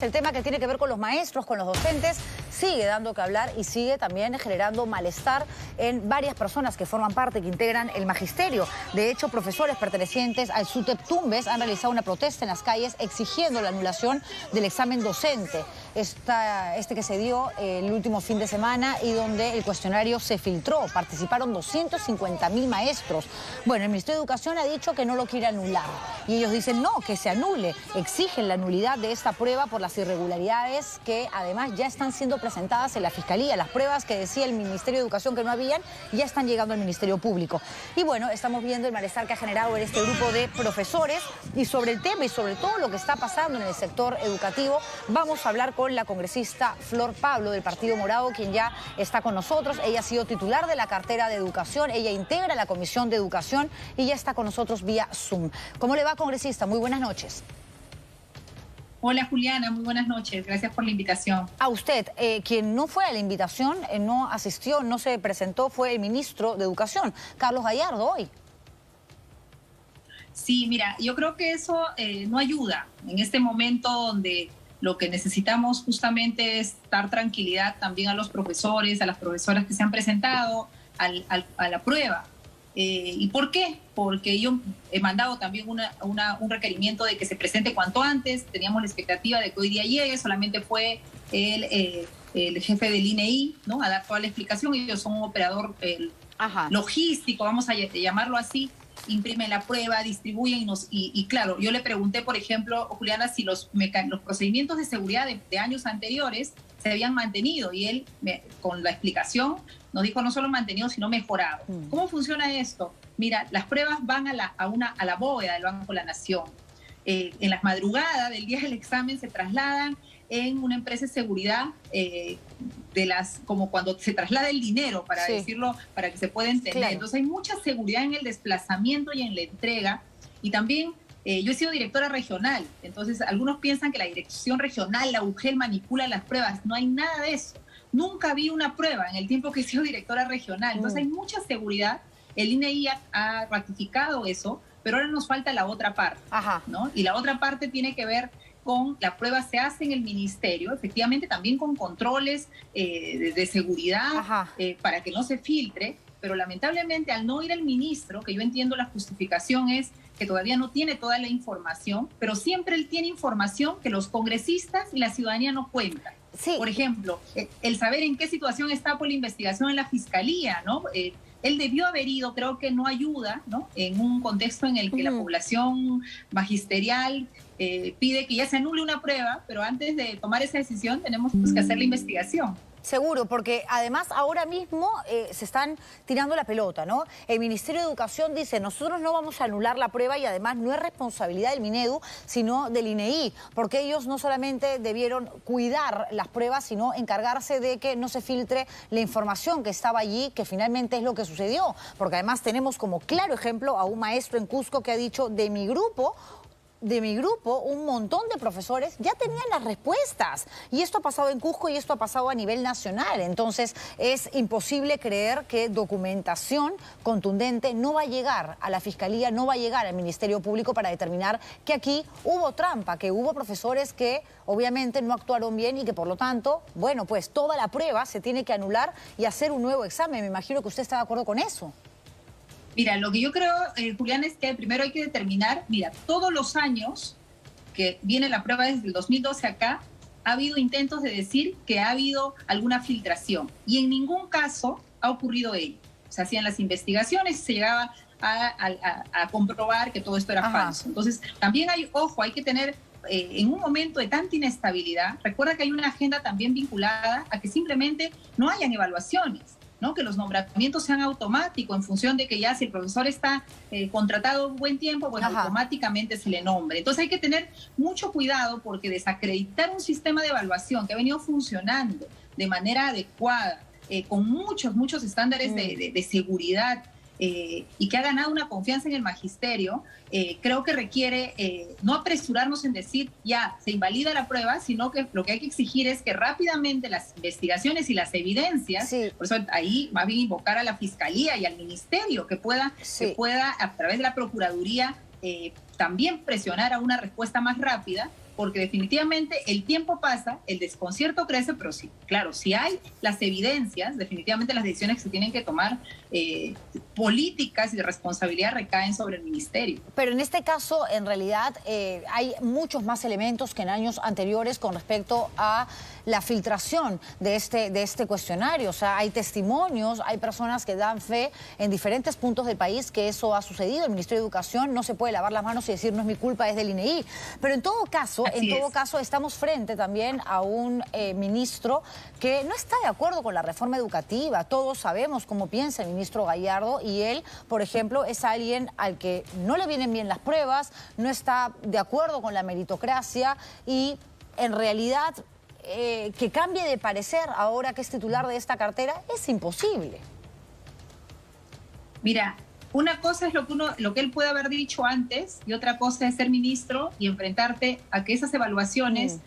El tema que tiene que ver con los maestros, con los docentes, sigue dando que hablar y sigue también generando malestar en varias personas que forman parte, que integran el magisterio. De hecho, profesores pertenecientes al SUTEP Tumbes han realizado una protesta en las calles exigiendo la anulación del examen docente. Este que se dio el último fin de semana y donde el cuestionario se filtró. Participaron 250.000 maestros. Bueno, el Ministerio de Educación ha dicho que no lo quiere anular. Y ellos dicen no, que se anule. Exigen la nulidad de esta prueba por las irregularidades que además ya están siendo presentadas en la Fiscalía. Las pruebas que decía el Ministerio de Educación que no habían ya están llegando al Ministerio Público. Y bueno, estamos viendo el malestar que ha generado en este grupo de profesores y sobre el tema y sobre todo lo que está pasando en el sector educativo, vamos a hablar con la congresista Flor Pablo del Partido Morado, quien ya está con nosotros. Ella ha sido titular de la cartera de Educación, ella integra la Comisión de Educación y ya está con nosotros vía Zoom. ¿Cómo le va, congresista? Muy buenas noches. Hola Juliana, muy buenas noches, gracias por la invitación. A usted, quien no fue a la invitación, no asistió, no se presentó, fue el ministro de Educación, Carlos Gallardo, hoy. Sí, mira, yo creo que eso no ayuda en este momento donde lo que necesitamos justamente es dar tranquilidad también a los profesores, a las profesoras que se han presentado a la prueba. ¿Y por qué? Porque yo he mandado también un requerimiento de que se presente cuanto antes. Teníamos la expectativa de que hoy día llegue, solamente fue el jefe del INEI, ¿no?, a dar toda la explicación. Ellos son un operador logístico, vamos a llamarlo así. Imprimen la prueba, distribuyen y claro, yo le pregunté, por ejemplo, Juliana, si los procedimientos de seguridad de años anteriores se habían mantenido y él, con la explicación, nos dijo no solo mantenido, sino mejorado. ¿Cómo funciona esto? Mira, las pruebas van a la bóveda del Banco de la Nación. En las madrugadas del día del examen se trasladan en una empresa de seguridad como cuando se traslada el dinero, para decirlo, para que se pueda entender. Claro. Entonces hay mucha seguridad en el desplazamiento y en la entrega. Y también yo he sido directora regional, entonces algunos piensan que la dirección regional, la UGEL, manipula las pruebas. No hay nada de eso. Nunca vi una prueba en el tiempo que he sido directora regional. Entonces hay mucha seguridad. El INEI ha ratificado eso, pero ahora nos falta la otra parte, ¿no? Y la otra parte tiene que ver con la prueba se hace en el ministerio, efectivamente también con controles de seguridad para que no se filtre, pero lamentablemente al no ir el ministro, que yo entiendo la justificación es que todavía no tiene toda la información, pero siempre él tiene información que los congresistas y la ciudadanía no cuentan. Sí. Por ejemplo, el saber en qué situación está por la investigación en la Fiscalía, ¿no? Él debió haber ido, creo que no ayuda, ¿no?, en un contexto en el que la población magisterial pide que ya se anule una prueba, pero antes de tomar esa decisión tenemos que hacer la investigación. Seguro, porque además ahora mismo se están tirando la pelota, ¿no? El Ministerio de Educación dice, nosotros no vamos a anular la prueba y además no es responsabilidad del Minedu, sino del INEI, porque ellos no solamente debieron cuidar las pruebas, sino encargarse de que no se filtre la información que estaba allí, que finalmente es lo que sucedió. Porque además tenemos como claro ejemplo a un maestro en Cusco que ha dicho, de mi grupo, un montón de profesores ya tenían las respuestas. Y esto ha pasado en Cusco y esto ha pasado a nivel nacional. Entonces es imposible creer que documentación contundente no va a llegar a la Fiscalía, no va a llegar al Ministerio Público para determinar que aquí hubo trampa, que hubo profesores que obviamente no actuaron bien y que por lo tanto, bueno, pues toda la prueba se tiene que anular y hacer un nuevo examen. Me imagino que usted está de acuerdo con eso. Mira, lo que yo creo, Julián, es que primero hay que determinar, mira, todos los años que viene la prueba desde el 2012 acá, ha habido intentos de decir que ha habido alguna filtración y en ningún caso ha ocurrido ello. Se hacían las investigaciones y se llegaba a comprobar que todo esto era falso. Entonces, también hay que tener, en un momento de tanta inestabilidad, recuerda que hay una agenda también vinculada a que simplemente no hayan evaluaciones, ¿no?, que los nombramientos sean automáticos en función de que ya si el profesor está contratado un buen tiempo, pues automáticamente se le nombre. Entonces hay que tener mucho cuidado porque desacreditar un sistema de evaluación que ha venido funcionando de manera adecuada, con muchos estándares de seguridad, y que ha ganado una confianza en el magisterio, creo que requiere no apresurarnos en decir ya se invalida la prueba, sino que lo que hay que exigir es que rápidamente las investigaciones y las evidencias, por eso ahí más bien invocar a la Fiscalía y al Ministerio que pueda a través de la Procuraduría también presionar a una respuesta más rápida porque definitivamente el tiempo pasa, el desconcierto crece, pero sí, claro, si hay las evidencias, definitivamente las decisiones que se tienen que tomar políticas y de responsabilidad recaen sobre el ministerio. Pero en este caso, en realidad, hay muchos más elementos que en años anteriores con respecto a la filtración de este cuestionario. O sea, hay testimonios, hay personas que dan fe en diferentes puntos del país que eso ha sucedido. El Ministerio de Educación no se puede lavar las manos y decir no es mi culpa, es del INEI. Pero en todo caso, estamos frente también a un ministro que no está de acuerdo con la reforma educativa. Todos sabemos cómo piensa el ministro Gallardo y él, por ejemplo, es alguien al que no le vienen bien las pruebas, no está de acuerdo con la meritocracia y en realidad que cambie de parecer ahora que es titular de esta cartera es imposible. Mira, una cosa es lo que él puede haber dicho antes y otra cosa es ser ministro y enfrentarte a que esas evaluaciones,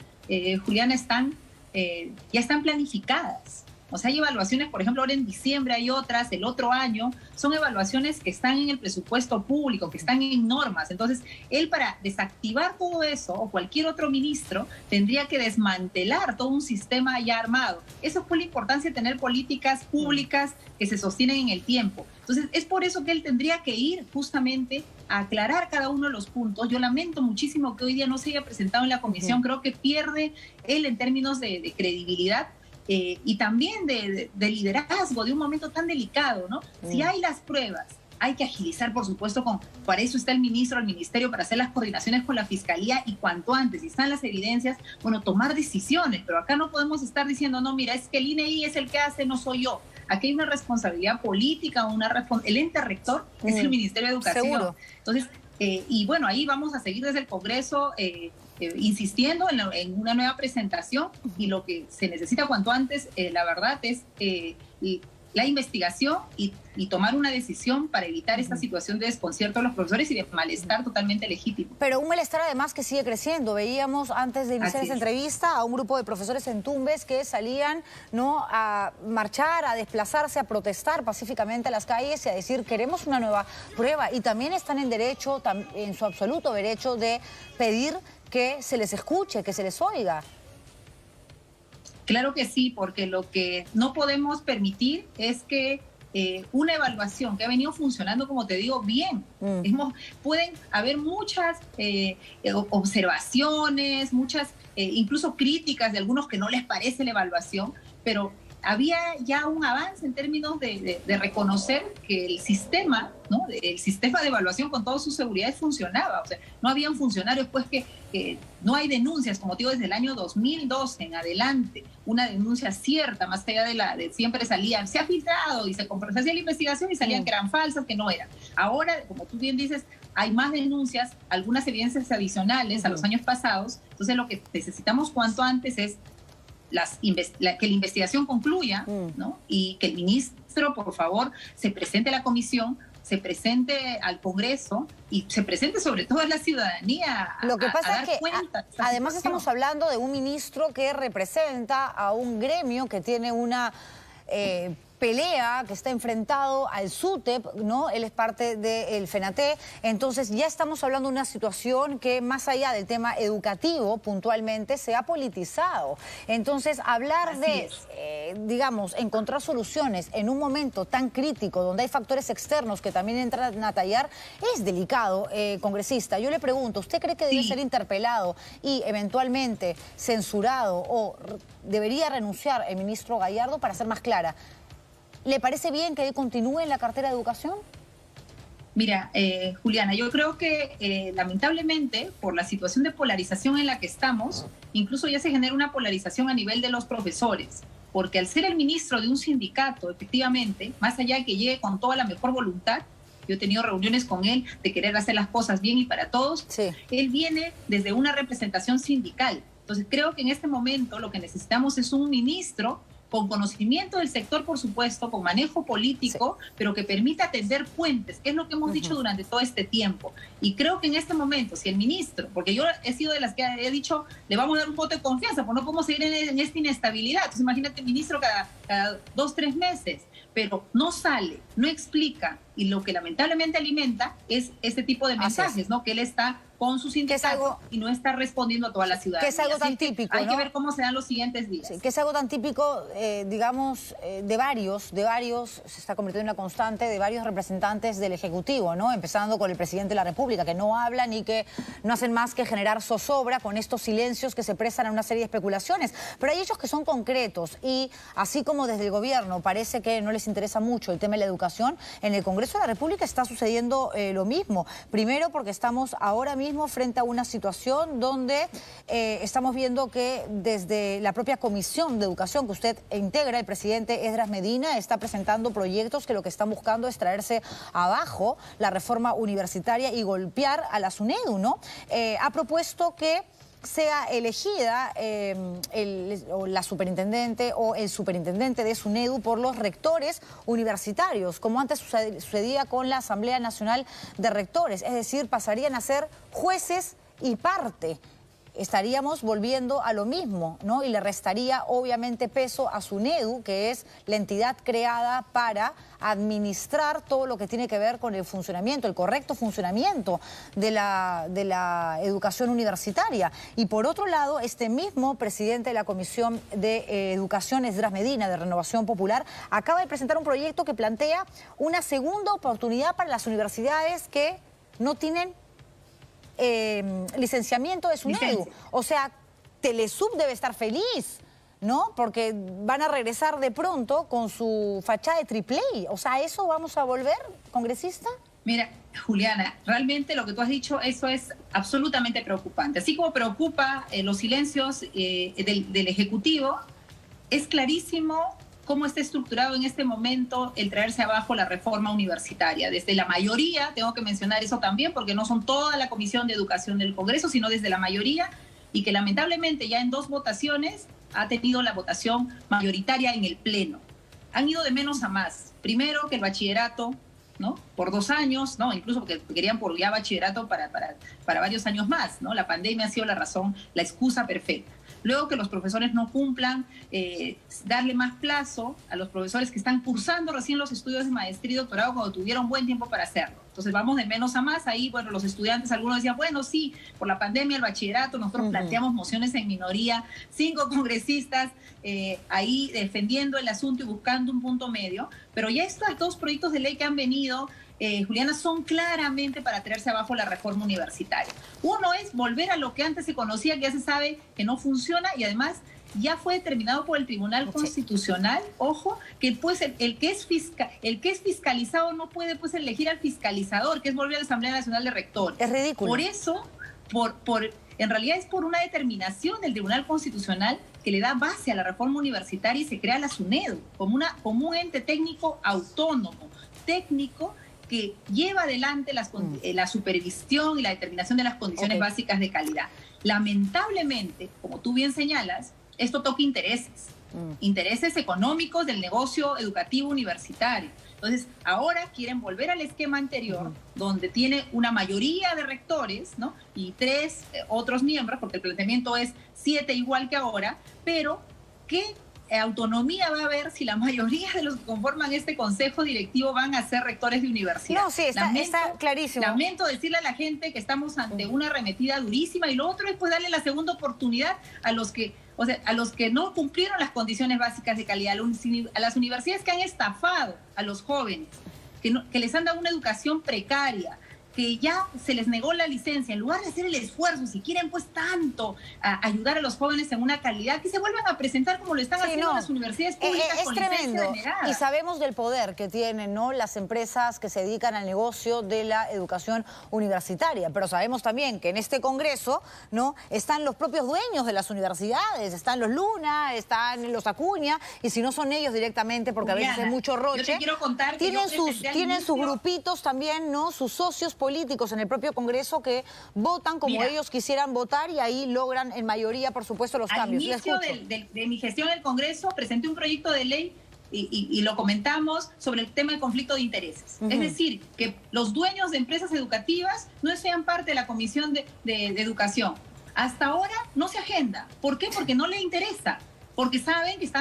Julián, ya están planificadas. O sea, hay evaluaciones, por ejemplo, ahora en diciembre hay otras, el otro año, son evaluaciones que están en el presupuesto público, que están en normas. Entonces, él para desactivar todo eso, o cualquier otro ministro, tendría que desmantelar todo un sistema ya armado. Eso fue la importancia de tener políticas públicas que se sostienen en el tiempo. Entonces, es por eso que él tendría que ir justamente a aclarar cada uno de los puntos. Yo lamento muchísimo que hoy día no se haya presentado en la comisión. Creo que pierde él en términos de credibilidad. Y también de liderazgo, de un momento tan delicado, ¿no? Si hay las pruebas, hay que agilizar, por supuesto, para eso está el ministro, el ministerio, para hacer las coordinaciones con la fiscalía y cuanto antes, si están las evidencias, bueno, tomar decisiones, pero acá no podemos estar diciendo, no, mira, es que el INEI es el que hace, no soy yo. Aquí hay una responsabilidad política, el ente rector es el Ministerio de Educación. Seguro. Entonces, y bueno, ahí vamos a seguir desde el Congreso insistiendo en una nueva presentación y lo que se necesita cuanto antes, la verdad, es la investigación y tomar una decisión para evitar esta situación de desconcierto de los profesores y de malestar totalmente legítimo. Pero un malestar además que sigue creciendo. Veíamos antes de iniciar esta entrevista a un grupo de profesores en Tumbes que salían, ¿no?, a marchar, a desplazarse, a protestar pacíficamente a las calles y a decir queremos una nueva prueba. Y también están en su absoluto derecho de pedir que se les escuche, que se les oiga. Claro que sí, porque lo que no podemos permitir es que una evaluación que ha venido funcionando, como te digo, bien. Pueden haber muchas observaciones, muchas incluso críticas de algunos que no les parece la evaluación, pero había ya un avance en términos de reconocer que el sistema, ¿no?, el sistema de evaluación con todas sus seguridades funcionaba. O sea, no habían funcionarios, pues que no hay denuncias, como te digo, desde el año 2012 en adelante, una denuncia cierta, más allá de siempre salían, se ha filtrado y se hacía la investigación y salían que eran falsas, que no eran. Ahora, como tú bien dices, hay más denuncias, algunas evidencias adicionales a los años pasados. Entonces, lo que necesitamos cuanto antes es que la investigación concluya, ¿no?, y que el ministro, por favor, se presente a la comisión, se presente al Congreso y se presente sobre todo a la ciudadanía. Lo que pasa es que además estamos hablando de un ministro que representa a un gremio que tiene una pelea, que está enfrentado al SUTEP, ¿no? Él es parte del FENATE. Entonces ya estamos hablando de una situación que más allá del tema educativo puntualmente se ha politizado. Entonces hablar digamos, encontrar soluciones en un momento tan crítico donde hay factores externos que también entran a tallar es delicado, congresista. Yo le pregunto, ¿usted cree que debe ser interpelado y eventualmente censurado o debería renunciar el ministro Gallardo? Para ser más clara, ¿le parece bien que él continúe en la cartera de Educación? Mira, Juliana, yo creo que lamentablemente por la situación de polarización en la que estamos, incluso ya se genera una polarización a nivel de los profesores, porque al ser el ministro de un sindicato, efectivamente, más allá de que llegue con toda la mejor voluntad, yo he tenido reuniones con él de querer hacer las cosas bien y para todos, él viene desde una representación sindical. Entonces creo que en este momento lo que necesitamos es un ministro con conocimiento del sector, por supuesto, con manejo político, pero que permita tender puentes, que es lo que hemos dicho durante todo este tiempo. Y creo que en este momento, si el ministro, porque yo he sido de las que he dicho, le vamos a dar un voto de confianza, pues no podemos seguir en esta inestabilidad. Entonces imagínate, ministro cada 2, 3 meses, pero no sale, no explica, Y lo que lamentablemente alimenta es este tipo de mensajes, ¿no? Que él está con sus sindicatos y no está respondiendo a toda la ciudadanía. Que es algo tan típico, hay ¿no? que ver cómo se dan los siguientes días. Sí, que es algo tan típico, digamos, de varios, se está convirtiendo en una constante de varios representantes del Ejecutivo, ¿no? Empezando con el presidente de la República, que no hablan y que no hacen más que generar zozobra con estos silencios que se prestan a una serie de especulaciones. Pero hay ellos que son concretos y así como desde el gobierno parece que no les interesa mucho el tema de la educación, en el Congreso de la República está sucediendo lo mismo. Primero porque estamos ahora mismo frente a una situación donde estamos viendo que desde la propia Comisión de Educación que usted integra, el presidente Esdras Medina está presentando proyectos que lo que están buscando es traerse abajo la reforma universitaria y golpear a la SUNEDU, ¿no? Ha propuesto que sea elegida la superintendente o el superintendente de SUNEDU por los rectores universitarios, como antes sucedía con la Asamblea Nacional de Rectores, es decir, pasarían a ser jueces y parte. Estaríamos volviendo a lo mismo, ¿no? Y le restaría obviamente peso a SUNEDU, que es la entidad creada para administrar todo lo que tiene que ver con el funcionamiento, el correcto funcionamiento de la educación universitaria. Y por otro lado, este mismo presidente de la Comisión de Educación, Esdras Medina, de Renovación Popular, acaba de presentar un proyecto que plantea una segunda oportunidad para las universidades que no tienen licenciamiento de SUNEDU. O sea, Telesub debe estar feliz, ¿no? Porque van a regresar de pronto con su fachada de AAA. O sea, ¿a eso vamos a volver, congresista? Mira, Juliana, realmente lo que tú has dicho, eso es absolutamente preocupante. Así como preocupa los silencios del Ejecutivo, es clarísimo cómo está estructurado en este momento el traerse abajo la reforma universitaria. Desde la mayoría, tengo que mencionar eso también, porque no son toda la Comisión de Educación del Congreso, sino desde la mayoría, y que lamentablemente ya en 2 votaciones ha tenido la votación mayoritaria en el Pleno. Han ido de menos a más. Primero, que el bachillerato, ¿no? Por 2 años, ¿no? Incluso porque querían por ya bachillerato para varios años más, ¿no? La pandemia ha sido la razón, la excusa perfecta. Luego que los profesores no cumplan, darle más plazo a los profesores que están cursando recién los estudios de maestría y doctorado cuando tuvieron buen tiempo para hacerlo. Entonces vamos de menos a más. Ahí, bueno, los estudiantes, algunos decían, bueno, sí, por la pandemia, el bachillerato, nosotros planteamos mociones en minoría, 5 congresistas ahí defendiendo el asunto y buscando un punto medio. Pero ya estos 2 proyectos de ley que han venido, Juliana, son claramente para traerse abajo la reforma universitaria. Uno es volver a lo que antes se conocía, que ya se sabe que no funciona y además ya fue determinado por el Tribunal Constitucional, ojo, que pues el que es fiscalizado no puede pues elegir al fiscalizador, que es volver a la Asamblea Nacional de Rectores. Es ridículo. Por eso, en realidad es por una determinación del Tribunal Constitucional que le da base a la reforma universitaria y se crea la SUNEDU como un ente técnico autónomo, técnico, que lleva adelante la supervisión y la determinación de las condiciones básicas de calidad. Lamentablemente, como tú bien señalas, esto toca intereses económicos del negocio educativo universitario. Entonces, ahora quieren volver al esquema anterior, donde tiene una mayoría de rectores, ¿no? Y 3 otros miembros, porque el planteamiento es 7 igual que ahora, pero ¿qué autonomía va a haber si la mayoría de los que conforman este consejo directivo van a ser rectores de universidad? No, sí, está clarísimo. Lamento decirle a la gente que estamos ante una arremetida durísima, y lo otro es pues darle la segunda oportunidad a los que no cumplieron las condiciones básicas de calidad, a las universidades que han estafado a los jóvenes, que les han dado una educación precaria, que ya se les negó la licencia. En lugar de hacer el esfuerzo, si quieren pues tanto ayudar a los jóvenes en una calidad, que se vuelvan a presentar como lo están haciendo las universidades públicas con licencia denegada. Y sabemos del poder que tienen, ¿no?, las empresas que se dedican al negocio de la educación universitaria, pero sabemos también que en este Congreso, ¿no?, están los propios dueños de las universidades, están los Luna, están los Acuña, y si no son ellos directamente, porque Juliana, a veces hay mucho roche, yo te quiero contar que tienen sus grupitos también, ¿no?, sus socios políticos en el propio Congreso que votan como ellos quisieran votar y ahí logran en mayoría, por supuesto, los cambios. Al inicio de mi gestión en el Congreso presenté un proyecto de ley y lo comentamos sobre el tema del conflicto de intereses. Es decir, que los dueños de empresas educativas no sean parte de la Comisión de Educación. Hasta ahora no se agenda. ¿Por qué? Porque no le interesa. porque saben que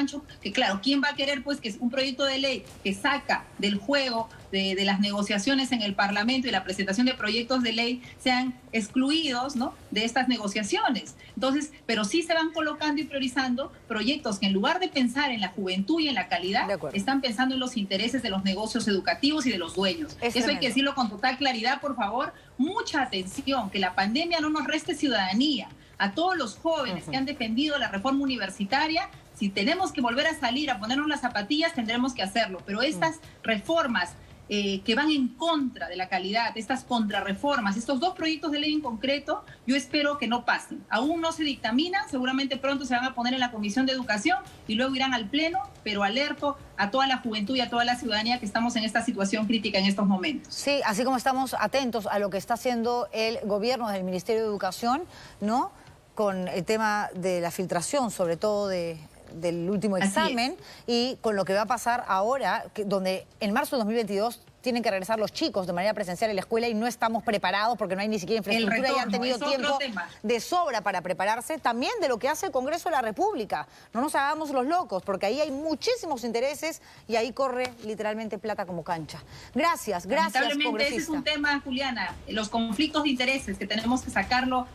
que claro, ¿quién va a querer pues que es un proyecto de ley que saca del juego de las negociaciones en el Parlamento y la presentación de proyectos de ley sean excluidos, ¿no?, de estas negociaciones? Entonces, pero sí se van colocando y priorizando proyectos que en lugar de pensar en la juventud y en la calidad, están pensando en los intereses de los negocios educativos y de los dueños. Eso hay que decirlo con total claridad, por favor. Mucha atención, que la pandemia no nos reste ciudadanía. A todos los jóvenes que han defendido la reforma universitaria, si tenemos que volver a salir a ponernos las zapatillas, tendremos que hacerlo. Pero estas reformas que van en contra de la calidad, estas contrarreformas, estos dos proyectos de ley en concreto, yo espero que no pasen. Aún no se dictaminan, seguramente pronto se van a poner en la Comisión de Educación y luego irán al Pleno, pero alerto a toda la juventud y a toda la ciudadanía que estamos en esta situación crítica en estos momentos. Sí, así como estamos atentos a lo que está haciendo el gobierno del Ministerio de Educación, ¿no?, con el tema de la filtración, sobre todo del último examen, y con lo que va a pasar ahora, donde en marzo de 2022 tienen que regresar los chicos de manera presencial a la escuela y no estamos preparados porque no hay ni siquiera infraestructura y han tenido tiempo de sobra para prepararse. También de lo que hace el Congreso de la República. No nos hagamos los locos, porque ahí hay muchísimos intereses y ahí corre literalmente plata como cancha. Gracias, lamentablemente, congresista. Ese es un tema, Juliana, los conflictos de intereses que tenemos que sacarlo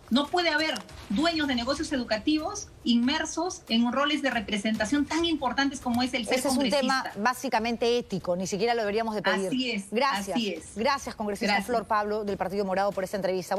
no puede haber dueños de negocios educativos inmersos en roles de representación tan importantes como es el ser congresista. Ese es un tema básicamente ético, ni siquiera lo deberíamos de pedir. Así es, gracias. así es. Gracias, congresista Flor Pablo del Partido Morado, por esta entrevista.